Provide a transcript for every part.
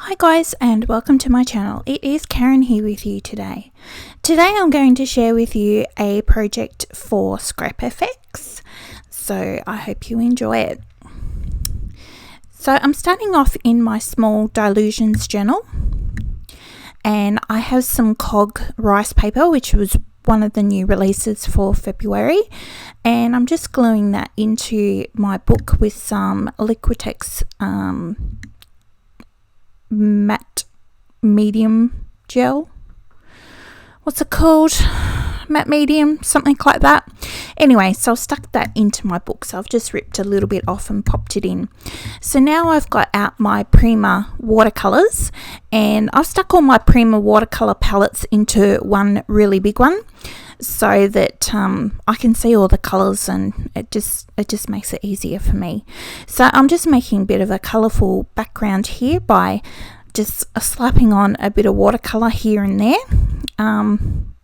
Hi guys, and welcome to my channel. It is Karen here with you today. Today I'm going to share with you a project for Scrap FX, so I hope you enjoy it. So I'm starting off in my small Dilutions journal, and I have some cog rice paper, which was one of the new releases for February, and I'm just gluing that into my book with some Liquitex matte medium gel. What's it called? Matte medium, something like that. Anyway, so I've stuck that into my book, so I've just ripped a little bit off and popped it in. So now I've got out my Prima watercolors, and I've stuck all my Prima watercolor palettes into one really big one, so that I can see all the colors, and it just makes it easier for me. So I'm just making a bit of a colorful background here by just slapping on a bit of watercolor here and there.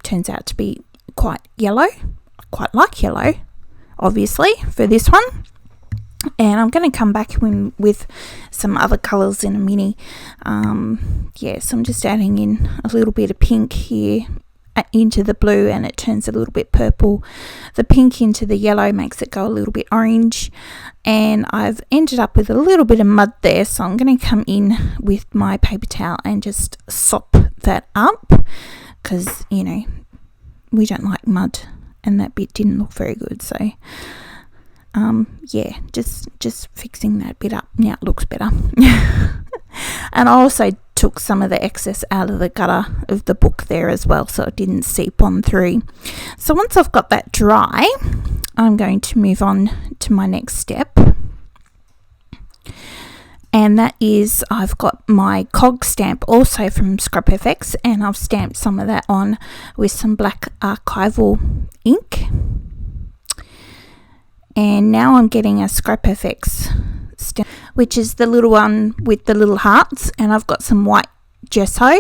Turns out to be quite yellow. I quite like yellow, obviously, for this one. And I'm going to come back with some other colors in a minute. So I'm just adding in a little bit of pink here into the blue, and it turns a little bit purple. The pink into the yellow makes it go a little bit orange, and I've ended up with a little bit of mud there, so I'm going to come in with my paper towel and just sop that up, because we don't like mud, and that bit didn't look very good. So just fixing that bit up. Now it looks better. And I also took some of the excess out of the gutter of the book there as well, so it didn't seep on through. So once I've got that dry, I'm going to move on to my next step, and that is I've got my cog stamp also from Scrap FX, and I've stamped some of that on with some black archival ink. And now I'm getting a Scrap FX stamp, which is the little one with the little hearts, and I've got some white gesso.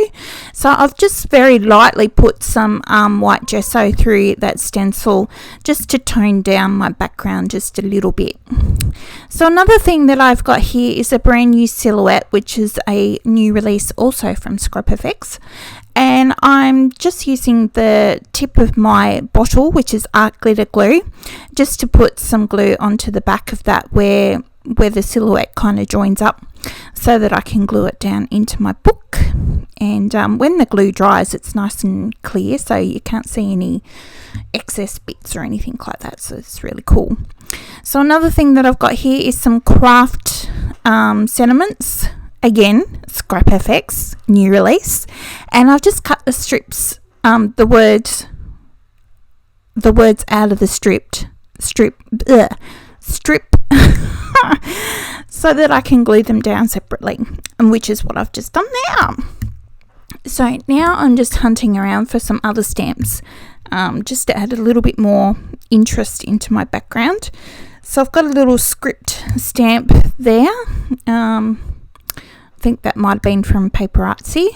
So I've just very lightly put some white gesso through that stencil just to tone down my background just a little bit. So another thing that I've got here is a brand new silhouette, which is a new release also from Scrap FX. And I'm just using the tip of my bottle, which is art glitter glue, just to put some glue onto the back of that where the silhouette kind of joins up, so that I can glue it down into my book. And when the glue dries, it's nice and clear, so you can't see any excess bits or anything like that, so it's really cool. So another thing that I've got here is some Kraft sentiments. Again, Scrap FX, new release, and I've just cut the strips, the words out of the strip, so that I can glue them down separately, and which is what I've just done now. So now I'm just hunting around for some other stamps, just to add a little bit more interest into my background. So I've got a little script stamp there. I think that might have been from Paperartsy,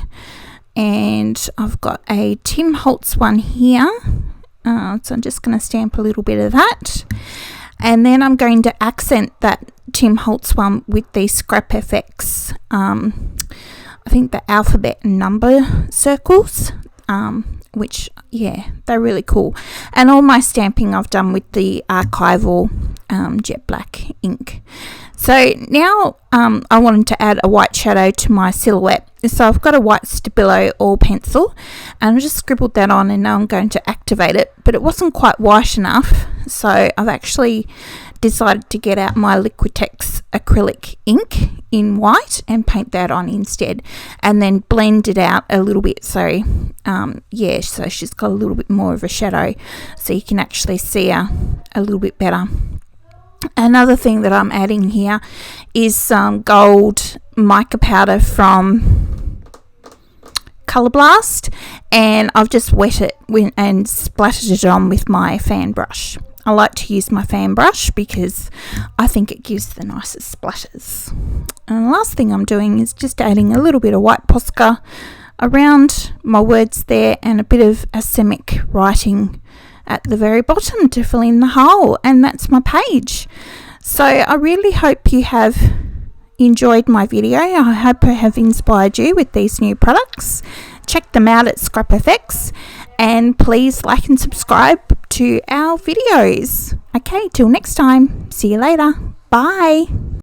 and I've got a Tim Holtz one here, so I'm just going to stamp a little bit of that, and then I'm going to accent that Tim Holtz one with the Scrap FX, I think the alphabet and number circles, which they're really cool. And all my stamping I've done with the archival jet black ink. So now I wanted to add a white shadow to my silhouette. So I've got a white Stabilo oil pencil, and I just scribbled that on, and now I'm going to activate it, but it wasn't quite white enough, so I've actually decided to get out my Liquitex acrylic ink in white and paint that on instead, and then blend it out a little bit, so so she's got a little bit more of a shadow, so you can actually see her a little bit better. Another thing that I'm adding here is some gold mica powder from Colour Blast, and I've just wet it and splattered it on with my fan brush. I like to use my fan brush because I think it gives the nicest splatters. And the last thing I'm doing is just adding a little bit of white Posca around my words there, and a bit of asemic writing at the very bottom to fill in the hole, and that's my page. So I really hope you have enjoyed my video. I hope I have inspired you with these new products. Check them out at Scrap FX, and please like and subscribe to our videos. Okay, till next time. See you later. Bye.